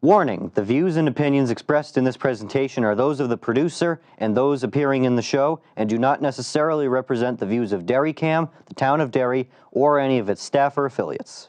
Warning, the views and opinions expressed in this presentation are those of the producer and those appearing in the show and do not necessarily represent the views of DerryCam, the Town of Derry, or any of its staff or affiliates.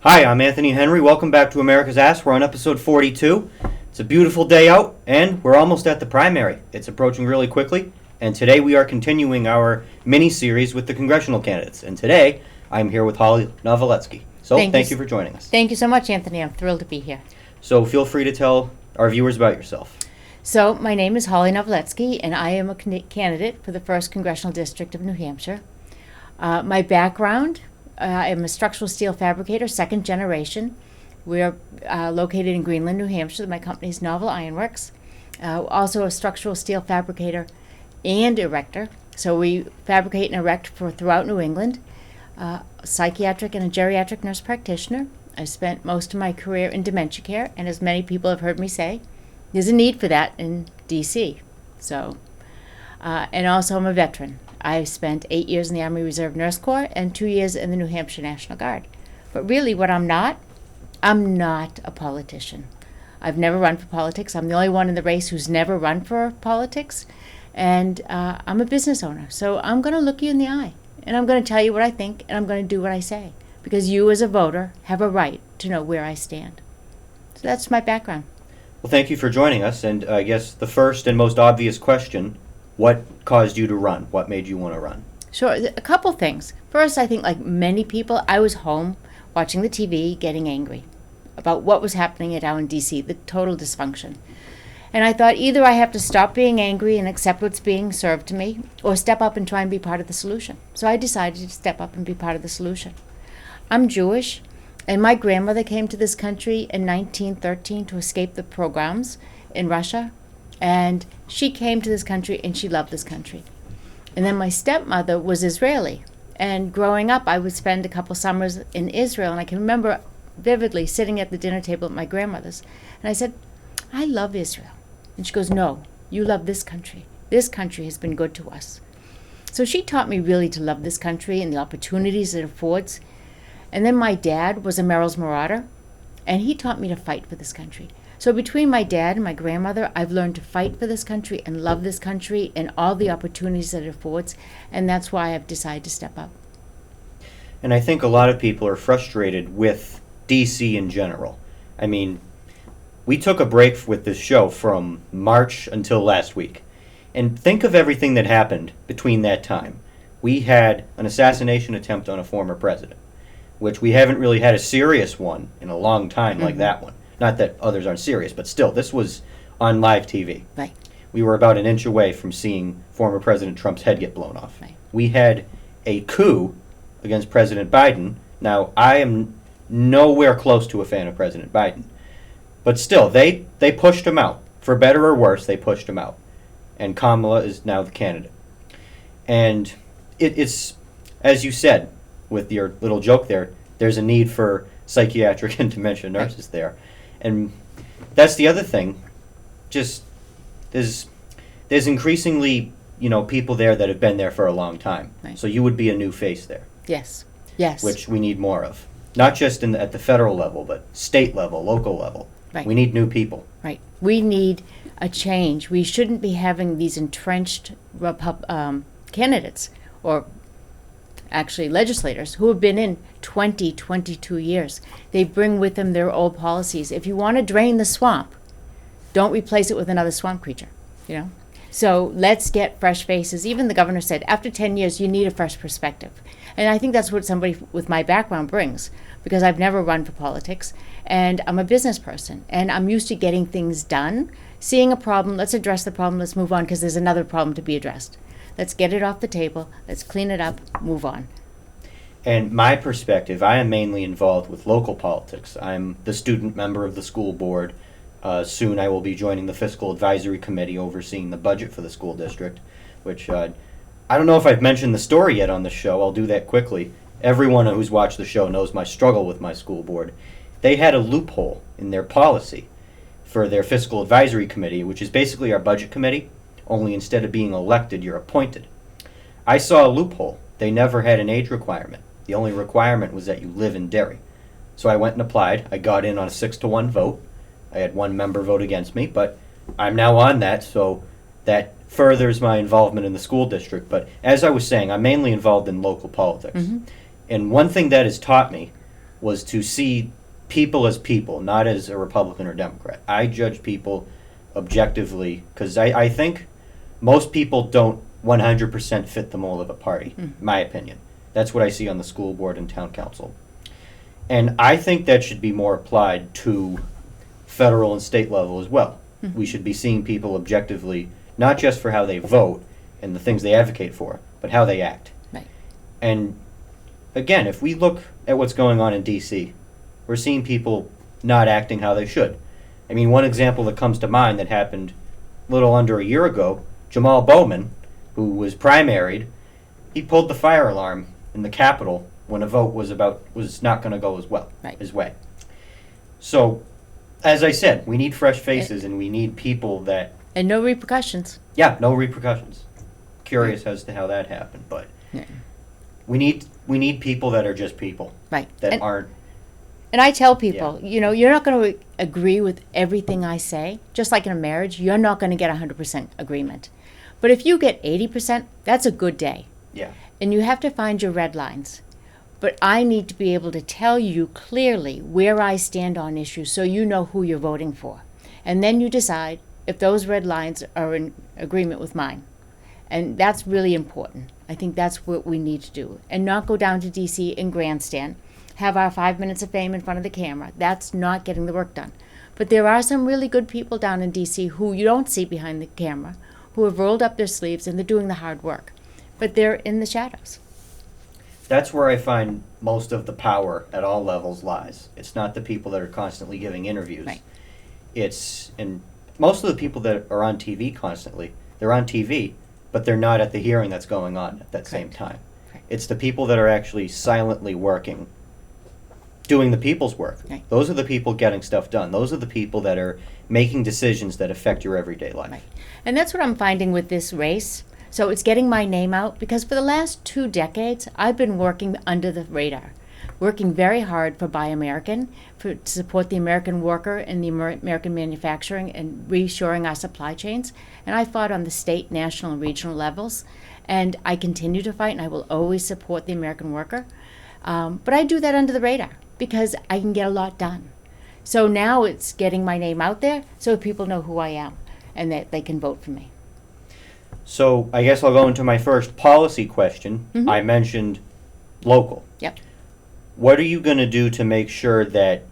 Hi, I'm Anthony Henry. Welcome back to America's Ass. We're on episode 42. It's a beautiful day out, and we're almost at the primary. It's approaching really quickly, and today we are continuing our mini-series with the congressional candidates. And today, I'm here with Hollie Noveletsky. So, thank you for joining us. Thank you so much, Anthony. I'm thrilled to be here. So, feel free to tell our viewers about yourself. So, my name is Hollie Noveletsky, and I am a candidate for the 1st Congressional District of New Hampshire. My background... I'm a structural steel fabricator, second generation. We're located in Greenland, New Hampshire. My company is Novel Ironworks. Also a structural steel fabricator and erector. So we fabricate and erect throughout New England. Psychiatric and a geriatric nurse practitioner. I've spent most of my career in dementia care, and as many people have heard me say, there's a need for that in D.C. So, and also I'm a veteran. I spent 8 years in the Army Reserve Nurse Corps and 2 years in the New Hampshire National Guard. But really what I'm not a politician. I've never run for politics. I'm the only one in the race who's never run for politics. And I'm a business owner. So I'm going to look you in the eye. And I'm going to tell you what I think, and I'm going to do what I say. Because you as a voter have a right to know where I stand. So that's my background. Well, thank you for joining us. And I guess the first and most obvious question, what caused you to run? What made you want to run? Sure, a couple things. First, I think like many people, I was home watching the TV, getting angry about what was happening down in D.C., the total dysfunction. And I thought either I have to stop being angry and accept what's being served to me, or step up and try and be part of the solution. So I decided to step up and be part of the solution. I'm Jewish, and my grandmother came to this country in 1913 to escape the pogroms in Russia. And she came to this country, and she loved this country. And then my stepmother was Israeli. And growing up, I would spend a couple summers in Israel. And I can remember vividly sitting at the dinner table at my grandmother's. And I said, I love Israel. And she goes, no, you love this country. This country has been good to us. So she taught me really to love this country and the opportunities it affords. And then my dad was a Merrill's Marauder. And he taught me to fight for this country. So between my dad and my grandmother, I've learned to fight for this country and love this country and all the opportunities that it affords, and that's why I've decided to step up. And I think a lot of people are frustrated with D.C. in general. I mean, we took a break with this show from March until last week. And think of everything that happened between that time. We had an assassination attempt on a former president, which we haven't really had a serious one in a long time like that one. Not that others aren't serious, but still, this was on live TV. Right. We were about an inch away from seeing former President Trump's head get blown off. Right. We had a coup against President Biden. Now, I am nowhere close to a fan of President Biden. But still, they pushed him out. For better or worse, they pushed him out. And Kamala is now the candidate. And it's, as you said, with your little joke there, there's a need for psychiatric and dementia nurses there. And that's the other thing. Just there's increasingly, people there that have been there for a long time. Right. So you would be a new face there. Yes. Which we need more of. Not just at the federal level, but state level, local level. Right. We need new people. Right. We need a change. We shouldn't be having these entrenched candidates or actually legislators who have been in 22 years. They bring with them their old policies. If you want to drain the swamp, don't replace it with another swamp creature, So let's get fresh faces. Even the governor said, after 10 years, you need a fresh perspective. And I think that's what somebody with my background brings, because I've never run for politics, and I'm a business person, and I'm used to getting things done, seeing a problem, let's address the problem, let's move on, because there's another problem to be addressed. Let's get it off the table. Let's clean it up. Move on. And my perspective, I am mainly involved with local politics. I'm the student member of the school board. Soon I will be joining the fiscal advisory committee overseeing the budget for the school district, which I don't know if I've mentioned the story yet on the show. I'll do that quickly. Everyone who's watched the show knows my struggle with my school board. They had a loophole in their policy for their fiscal advisory committee, which is basically our budget committee, only instead of being elected, you're appointed. I saw a loophole. They never had an age requirement. The only requirement was that you live in Derry. So I went and applied. I got in on a 6-1 vote. I had one member vote against me, but I'm now on that, so that furthers my involvement in the school district. But as I was saying, I'm mainly involved in local politics. Mm-hmm. And one thing that has taught me was to see people as people, not as a Republican or Democrat. I judge people objectively because I think most people don't 100% fit the mold of a party, in my opinion. That's what I see on the school board and town council. And I think that should be more applied to federal and state level as well. We should be seeing people objectively, not just for how they vote and the things they advocate for, but how they act. Right. And again, if we look at what's going on in D.C., we're seeing people not acting how they should. I mean, one example that comes to mind that happened a little under a year ago, Jamal Bowman, who was primaried, he pulled the fire alarm in the Capitol when a vote was not going to go his way. So, as I said, we need fresh faces and we need people that... And no repercussions. Yeah, no repercussions. Curious as to how that happened, but we need people that are just people. Right. That aren't... And I tell people, you're not going to agree with everything I say. Just like in a marriage, you're not going to get 100% agreement. But if you get 80%, that's a good day. Yeah. And you have to find your red lines. But I need to be able to tell you clearly where I stand on issues so you know who you're voting for. And then you decide if those red lines are in agreement with mine. And that's really important. I think that's what we need to do. And not go down to D.C. and grandstand, have our 5 minutes of fame in front of the camera. That's not getting the work done. But there are some really good people down in D.C. who you don't see behind the camera, who have rolled up their sleeves and they're doing the hard work. But they're in the shadows. That's where I find most of the power at all levels lies. It's not the people that are constantly giving interviews. Right. And most of the people that are on TV constantly, they're on TV, but they're not at the hearing that's going on at that same time. Correct. It's the people that are actually silently working, doing the people's work. Right. Those are the people getting stuff done. Those are the people that are making decisions that affect your everyday life. Right. And that's what I'm finding with this race. So it's getting my name out because for the last 2 decades, I've been working under the radar, working very hard for Buy American, to support the American worker and the American manufacturing and reshoring our supply chains. And I fought on the state, national, and regional levels. And I continue to fight, and I will always support the American worker. But I do that under the radar because I can get a lot done. So now it's getting my name out there so people know who I am and that they can vote for me. So I guess I'll go into my first policy question. Mm-hmm. I mentioned local. Yep. What are you going to do to make sure that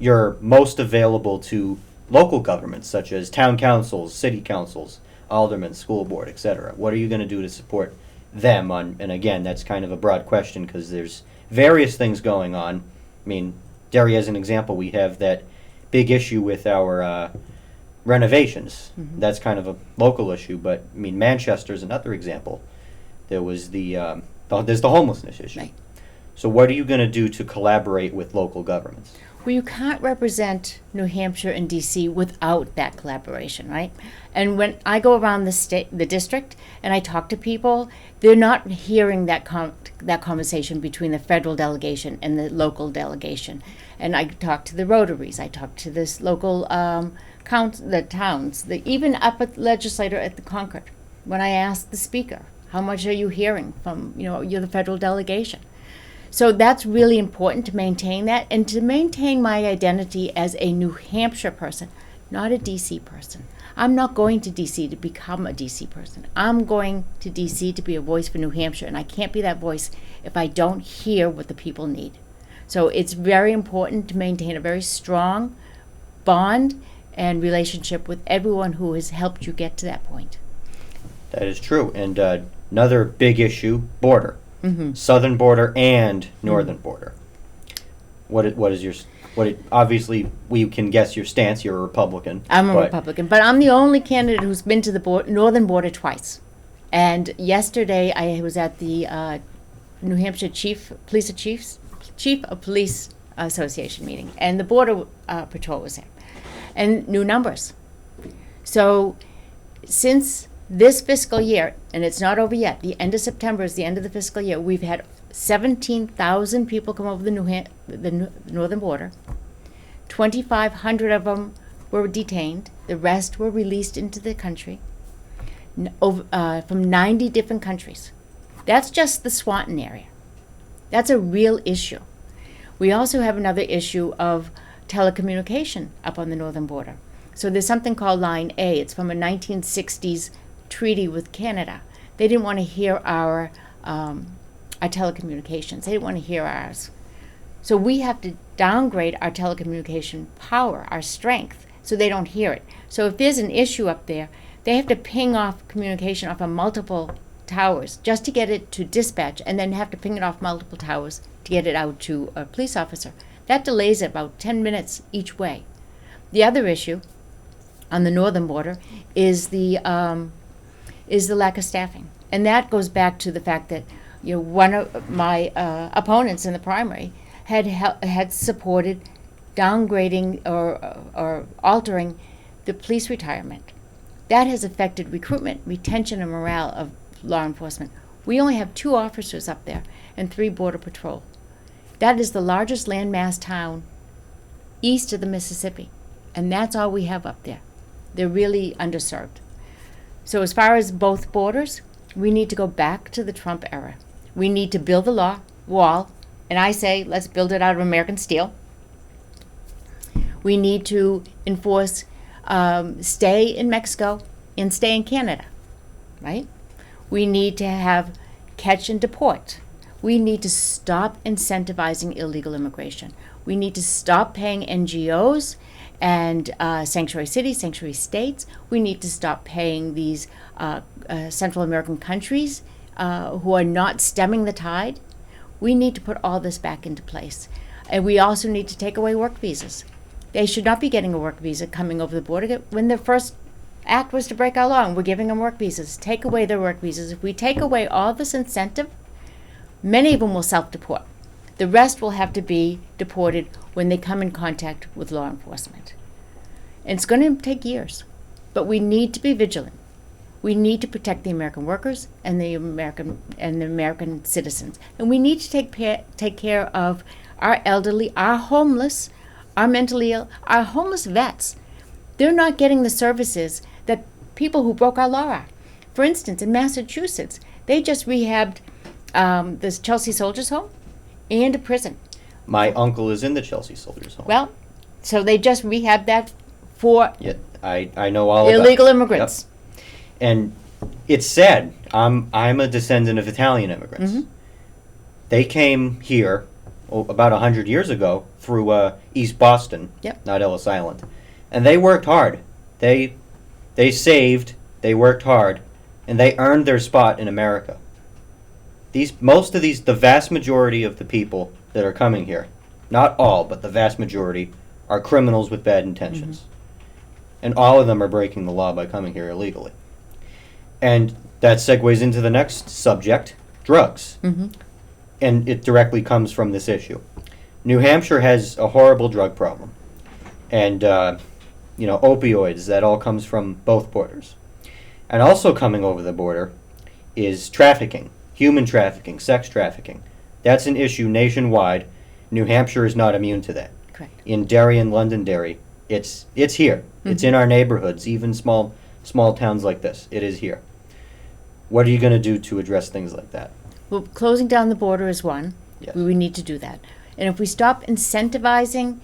you're most available to local governments, such as town councils, city councils, aldermen, school board, etc.? What are you going to do to support them on? And again, that's kind of a broad question because there's various things going on. I mean, Derry, as an example, we have that big issue with our renovations. Mm-hmm. That's kind of a local issue, but I mean, Manchester is another example. There was there's the homelessness issue. Right. So what are you going to do to collaborate with local governments? Well, you can't represent New Hampshire and D.C. without that collaboration, right? And when I go around the district, and I talk to people, they're not hearing that conversation between the federal delegation and the local delegation. And I talk to the Rotaries, I talk to this local the towns, even up at the legislator at the Concord. When I ask the speaker, how much are you hearing from, you're the federal delegation? So that's really important to maintain that and to maintain my identity as a New Hampshire person, not a DC person. I'm not going to DC to become a DC person. I'm going to DC to be a voice for New Hampshire, and I can't be that voice if I don't hear what the people need. So it's very important to maintain a very strong bond and relationship with everyone who has helped you get to that point. That is true. And another big issue, border. Mm-hmm. Southern border and northern border. Obviously we can guess your stance. You're a Republican. I'm a Republican, but I'm the only candidate who's been to the northern border twice. And yesterday I was at the New Hampshire Chief of Police Association meeting, and the Border Patrol was there, and new numbers. So since this fiscal year, and it's not over yet, the end of September is the end of the fiscal year, we've had 17,000 people come over the northern border. 2,500 of them were detained. The rest were released into the country from 90 different countries. That's just the Swanton area. That's a real issue. We also have another issue of telecommunication up on the northern border. So there's something called Line A. It's from a 1960s treaty with Canada. They didn't want to hear our telecommunications. They didn't want to hear ours. So we have to downgrade our telecommunication power, our strength, so they don't hear it. So if there's an issue up there, they have to ping off communication off of multiple towers just to get it to dispatch, and then have to ping it off multiple towers to get it out to a police officer. That delays it about 10 minutes each way. The other issue on the northern border is the lack of staffing, and that goes back to the fact that one of my opponents in the primary had supported downgrading or altering the police retirement. That has affected recruitment, retention, and morale of law enforcement. We only have 2 officers up there and 3 border patrol. That is the largest landmass town east of the Mississippi, and that's all we have up there. They're really underserved. So as far as both borders, we need to go back to the Trump era. We need to build the wall, and I say let's build it out of American steel. We need to enforce stay in Mexico and stay in Canada, right? We need to have catch and deport. We need to stop incentivizing illegal immigration. We need to stop paying NGOs and sanctuary cities, sanctuary states. We need to stop paying these Central American countries who are not stemming the tide. We need to put all this back into place. And we also need to take away work visas. They should not be getting a work visa coming over the border. When the first act was to break our law, and we're giving them work visas, take away their work visas. If we take away all this incentive, many of them will self-deport. The rest will have to be deported when they come in contact with law enforcement. And it's going to take years, but we need to be vigilant. We need to protect the American workers and the American citizens, and we need to take care of our elderly, our homeless, our mentally ill, our homeless vets. They're not getting the services that people who broke our law are. For instance, in Massachusetts, they just rehabbed this Chelsea Soldiers Home and a prison. My uncle is in the Chelsea Soldiers Home. Well, so they just rehabbed that for I know all about illegal immigrants. Yep. And it's sad. I'm a descendant of Italian immigrants. Mm-hmm. They came here about 100 years ago through East Boston, not Ellis Island, and they worked hard. They saved. They worked hard, and they earned their spot in America. The vast majority of the people that are coming here, not all, but the vast majority, are criminals with bad intentions. Mm-hmm. And all of them are breaking the law by coming here illegally. And that segues into the next subject, drugs. Mm-hmm. And it directly comes from this issue. New Hampshire has a horrible drug problem. And, opioids, that all comes from both borders. And also coming over the border is trafficking, human trafficking, sex trafficking. That's an issue nationwide. New Hampshire is not immune to that. Correct. In Derry and Londonderry, it's here. Mm-hmm. It's in our neighborhoods, even small towns like this. It is here. What are you going to do to address things like that? Well, closing down the border is one. Yes. We need to do that. And if we stop incentivizing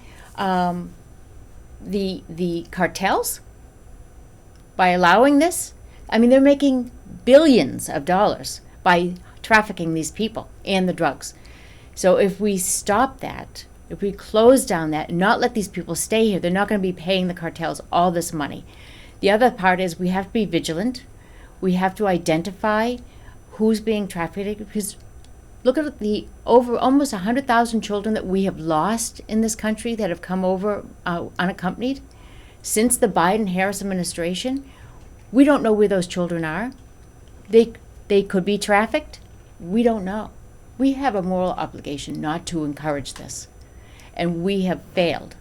the cartels by allowing this, they're making billions of dollars by trafficking these people and the drugs. So if we stop that, if we close down that and not let these people stay here, they're not going to be paying the cartels all this money. The other part is we have to be vigilant. We have to identify who's being trafficked, because look at the over almost 100,000 children that we have lost in this country that have come over unaccompanied since the Biden-Harris administration. We don't know where those children are. They could be trafficked. We don't know. We have a moral obligation not to encourage this. and we have failed.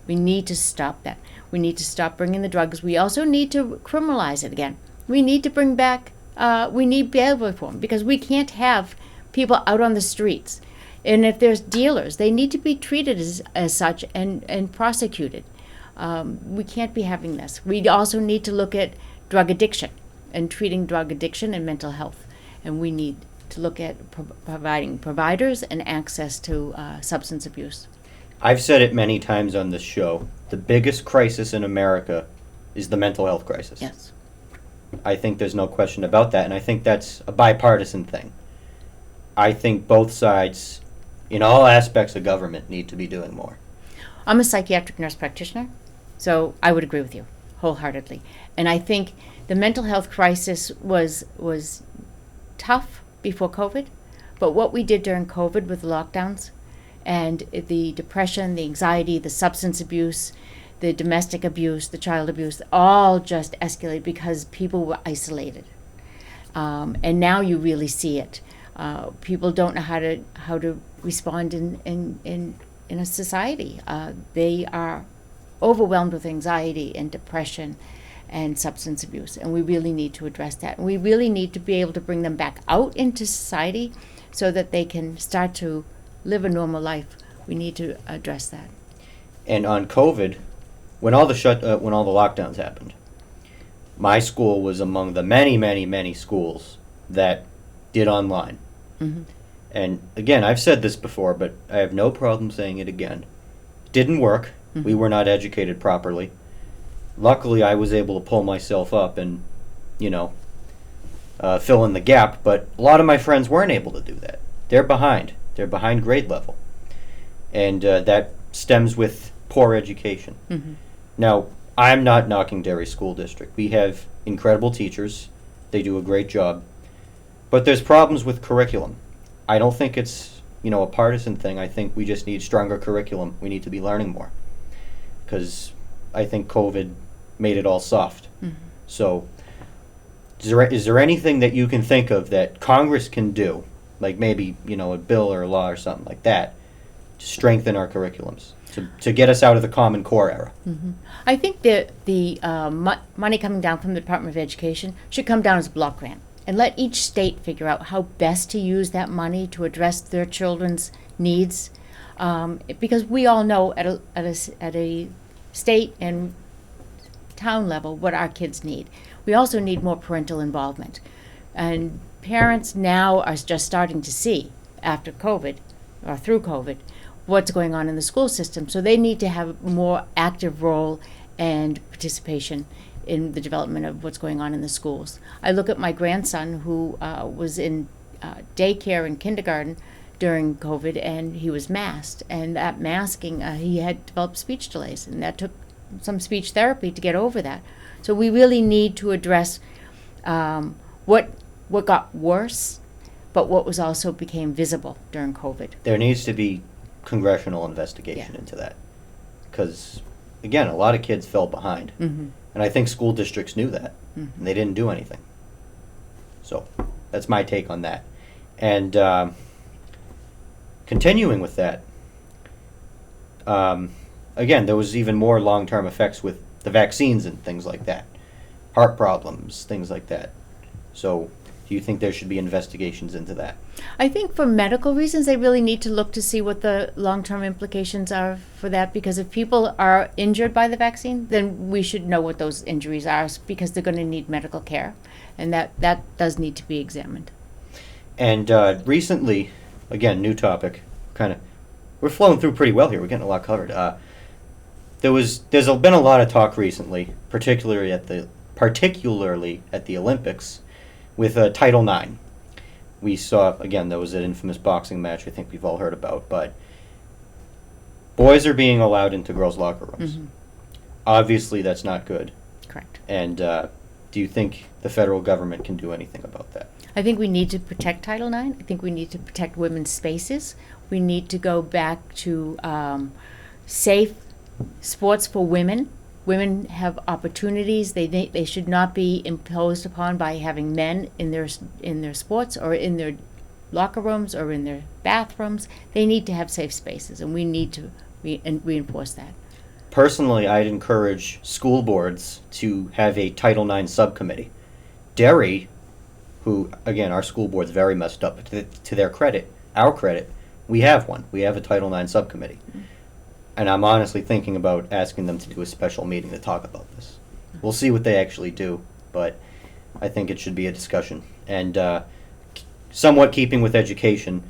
We need to stop that. We need to stop bringing the drugs. We also need to criminalize it again. We need to bring back, we need bail reform, because we can't have people out on the streets. And if there's dealers, they need to be treated as such and prosecuted. We can't be having this. We also need to look at drug addiction and treating drug addiction and mental health. And we need to look at providing providers and access to substance abuse. I've said it many times on this show. The biggest crisis in America is the mental health crisis. Yes. I think there's no question about that, and I think that's a bipartisan thing. I think both sides, in all aspects of government, need to be doing more. I'm a psychiatric nurse practitioner, so I would agree with you wholeheartedly. And I think the mental health crisis was tough before COVID, but what we did during COVID with the lockdowns and the depression, the anxiety, the substance abuse, the domestic abuse, the child abuse, all just escalated because people were isolated. And now you really see it. People don't know how to respond in a society. They are overwhelmed with anxiety and depression and substance abuse, and we really need to address that. And we really need to be able to bring them back out into society so that they can start to live a normal life. We need to address that. And on COVID, when all the lockdowns happened, my school was among the many schools that did online. Mm-hmm. And again, I've said this before, but I have no problem saying it again. It didn't work. Mm-hmm. We were not educated properly. Luckily, I was able to pull myself up and, fill in the gap. But a lot of my friends weren't able to do that. They're behind. They're behind grade level. And that stems with poor education. Mm-hmm. Now, I'm not knocking Derry School District. We have incredible teachers. They do a great job. But there's problems with curriculum. I don't think it's, a partisan thing. I think we just need stronger curriculum. We need to be learning more. Because I think COVID made it all soft. Mm-hmm. So, is there anything that you can think of that Congress can do, like maybe, a bill or a law or something like that, to strengthen our curriculums, to get us out of the Common Core era? Mm-hmm. I think that the money coming down from the Department of Education should come down as a block grant, and let each state figure out how best to use that money to address their children's needs, because we all know at a state and town level what our kids need. We also need more parental involvement, and parents now are just starting to see, after COVID or through COVID, what's going on in the school system. So they need to have a more active role and participation in the development of what's going on in the schools. I look at my grandson who was in daycare and kindergarten during COVID, and he was masked. And that masking, he had developed speech delays, and that took some speech therapy to get over that. So we really need to address what got worse, but what was also became visible during COVID. There needs to be congressional investigation into that. Because, again, a lot of kids fell behind. Mm-hmm. And I think school districts knew that. Mm-hmm. And they didn't do anything. So, that's my take on that. And continuing with that, again, there was even more long-term effects with the vaccines and things like that. Heart problems, things like that. So, do you think there should be investigations into that? I think for medical reasons, they really need to look to see what the long-term implications are for that, because if people are injured by the vaccine, then we should know what those injuries are, because they're going to need medical care, and that does need to be examined. And recently, again, new topic, we're flowing through pretty well here. We're getting a lot covered. There's been a lot of talk recently, particularly at the Olympics, with Title IX. We saw, again, there was an infamous boxing match I think we've all heard about, but boys are being allowed into girls' locker rooms. Mm-hmm. Obviously, that's not good. Correct. And do you think the federal government can do anything about that? I think we need to protect Title IX. I think we need to protect women's spaces. We need to go back to safe sports for women. Women have opportunities. They should not be imposed upon by having men in their sports or in their locker rooms or in their bathrooms. They need to have safe spaces, and we need to and reinforce that. Personally, I'd encourage school boards to have a Title IX subcommittee. Derry, who, again, our school board's very messed up, but to their credit, our credit, we have one. We have a Title IX subcommittee. And I'm honestly thinking about asking them to do a special meeting to talk about this. We'll see what they actually do, but I think it should be a discussion. And somewhat keeping with education,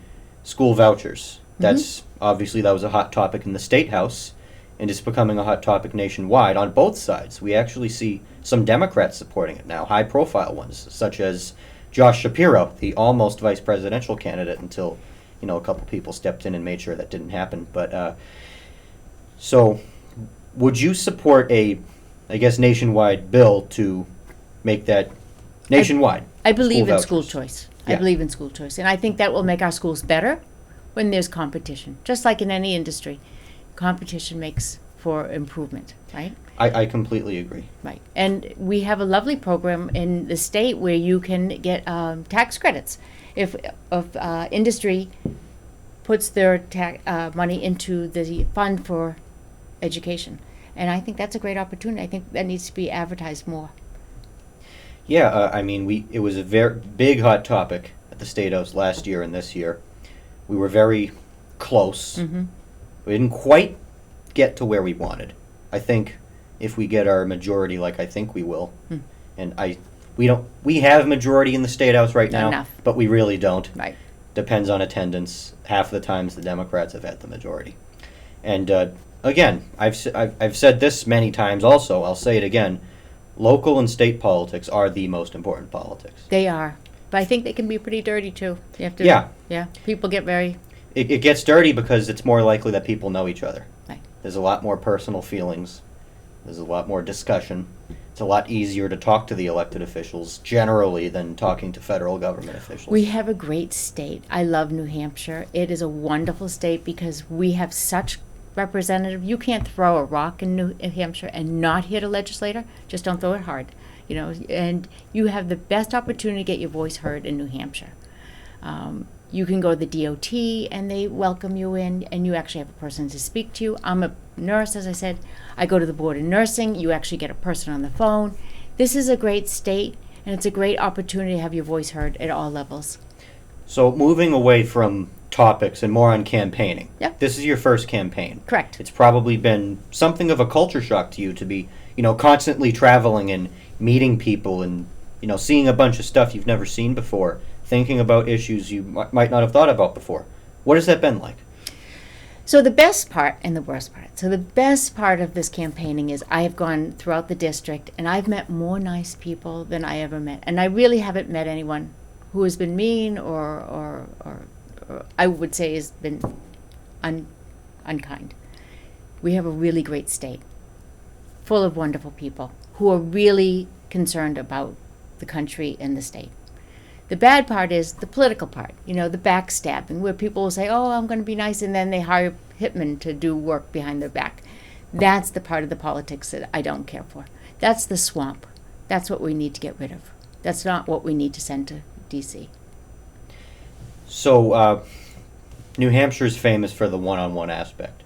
school vouchers. That's obviously that was a hot topic in the State House, and it's becoming a hot topic nationwide on both sides. We actually see some Democrats supporting it now, high-profile ones, such as Josh Shapiro, the almost vice presidential candidate until, a couple people stepped in and made sure that didn't happen. But so, would you support a, nationwide bill to make that nationwide? I believe in vouchers? school choice. I Yeah. believe in school choice. And I think that will make our schools better when there's competition. Just like in any industry, competition makes for improvement, right? I completely agree. Right. And we have a lovely program in the state where you can get tax credits. If industry puts their money into the fund for education. And I think that's a great opportunity. I think that needs to be advertised more. Yeah, it was a very big hot topic at the State House last year and this year. We were very close. Mm-hmm. We didn't quite get to where we wanted. I think if we get our majority, like I think we will, and we have majority in the State House right now, Enough. but we really don't. Right. Depends on attendance. Half of the times the Democrats have had the majority. And again, I've said this many times also, I'll say it again, local and state politics are the most important politics. They are. But I think they can be pretty dirty too. You have to. Yeah. Yeah. People get very. It gets dirty because it's more likely that people know each other. Right. There's a lot more personal feelings. There's a lot more discussion. It's a lot easier to talk to the elected officials generally than talking to federal government officials. We have a great state. I love New Hampshire. It is a wonderful state because we have such representative. You can't throw a rock in New Hampshire and not hit a legislator. Just don't throw it hard, and you have the best opportunity to get your voice heard in New Hampshire. You can go to the DOT and they welcome you in, and you actually have a person to speak to you. I'm a nurse, as I said. I go to the Board of Nursing. You actually get a person on the phone. This is a great state, and it's a great opportunity to have your voice heard at all levels. So moving away from topics and more on campaigning. Yep. This is your first campaign. Correct. It's probably been something of a culture shock to you to be, constantly traveling and meeting people and, seeing a bunch of stuff you've never seen before, thinking about issues you might not have thought about before. What has that been like? So the best part and the worst part. So the best part of this campaigning is I have gone throughout the district and I've met more nice people than I ever met. And I really haven't met anyone who has been mean or I would say has been unkind. We have a really great state full of wonderful people who are really concerned about the country and the state. The bad part is the political part, the backstabbing, where people will say, oh, I'm going to be nice, and then they hire hitmen to do work behind their back. That's the part of the politics that I don't care for. That's the swamp. That's what we need to get rid of. That's not what we need to send to D.C. So, New Hampshire is famous for the one-on-one aspect.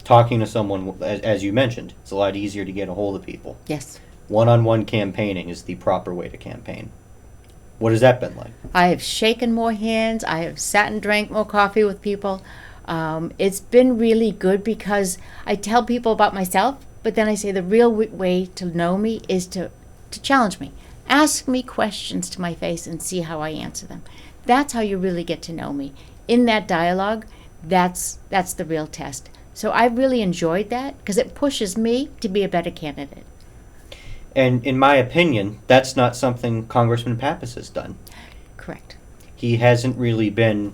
Talking to someone, as you mentioned, it's a lot easier to get a hold of people. Yes. One-on-one campaigning is the proper way to campaign. What has that been like? I have shaken more hands. I have sat and drank more coffee with people. It's been really good because I tell people about myself, but then I say the real way to know me is to challenge me. Ask me questions to my face and see how I answer them. That's how you really get to know me. In that dialogue, that's the real test. So I really enjoyed that because it pushes me to be a better candidate. And in my opinion, that's not something Congressman Pappas has done. Correct. He hasn't really been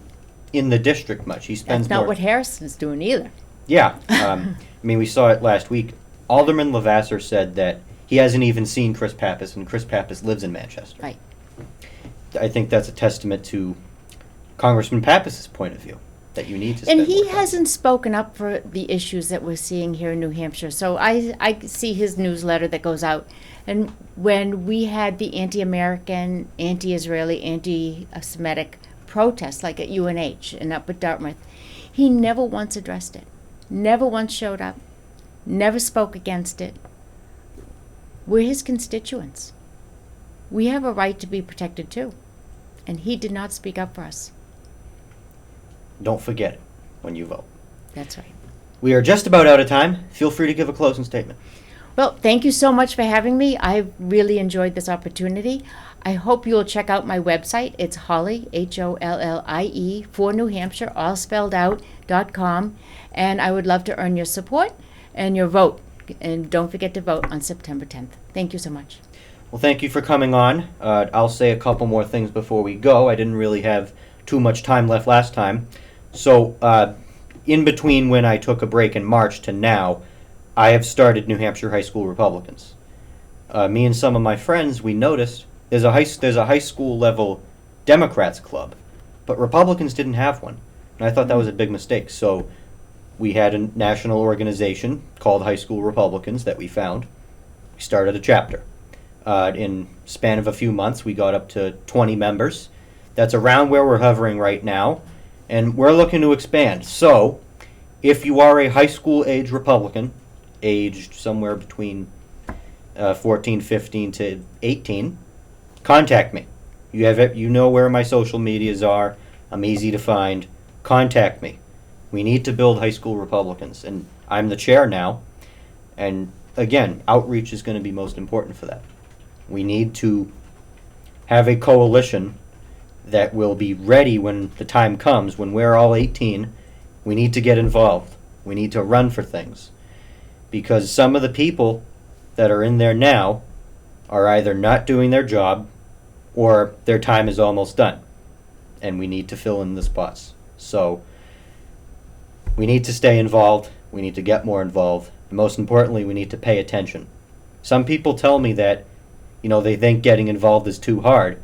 in the district much. He spends That's not more. what Harrison's doing either. Yeah. We saw it last week. Alderman Lavasser said that he hasn't even seen Chris Pappas, and Chris Pappas lives in Manchester. Right. I think that's a testament to Congressman Pappas's point of view, that you need to spend And he more time. hasn't spoken up for the issues that we're seeing here in New Hampshire. So I see his newsletter that goes out. And when we had the anti-American, anti-Israeli, anti-Semitic protests, like at UNH and up at Dartmouth, he never once addressed it. never once showed up, never spoke against it. We're his constituents. We have a right to be protected too. And he did not speak up for us. Don't forget it when you vote. That's right. We are just about out of time. Feel free to give a closing statement. Well, thank you so much for having me. I really enjoyed this opportunity. I hope you'll check out my website. It's Hollie, Hollie, for New Hampshire, all spelled out, .com. And I would love to earn your support and your vote. And don't forget to vote on September 10th. Thank you so much. Well, thank you for coming on. I'll say a couple more things before we go. I didn't really have too much time left last time. So, in between when I took a break in March to now, I have started New Hampshire High School Republicans. Me and some of my friends, we noticed there's a high school level Democrats club, but Republicans didn't have one. And I thought that was a big mistake. So we had a national organization called High School Republicans that we found. We started a chapter. In span of a few months, we got up to 20 members. That's around where we're hovering right now, and we're looking to expand. So, if you are a high school age Republican, aged somewhere between 14, 15 to 18, contact me. You know where my social medias are. I'm easy to find. Contact me. We need to build high school Republicans, and I'm the chair now. And again, outreach is going to be most important for that. We need to have a coalition that will be ready when the time comes, when we're all 18. We need to get involved. We need to run for things. Because some of the people that are in there now are either not doing their job or their time is almost done. And we need to fill in the spots. So we need to stay involved. We need to get more involved. And most importantly, we need to pay attention. Some people tell me that, they think getting involved is too hard.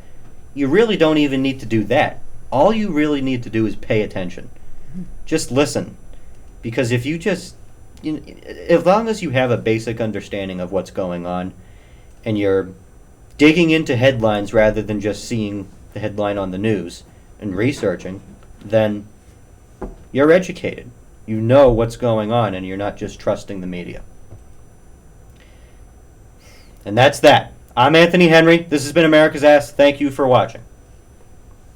You really don't even need to do that. All you really need to do is pay attention. Just listen. Because if you just, as long as you have a basic understanding of what's going on, and you're digging into headlines rather than just seeing the headline on the news and researching, then you're educated. You know what's going on, and you're not just trusting the media. And that's that. I'm Anthony Henry. This has been America's Ass. Thank you for watching.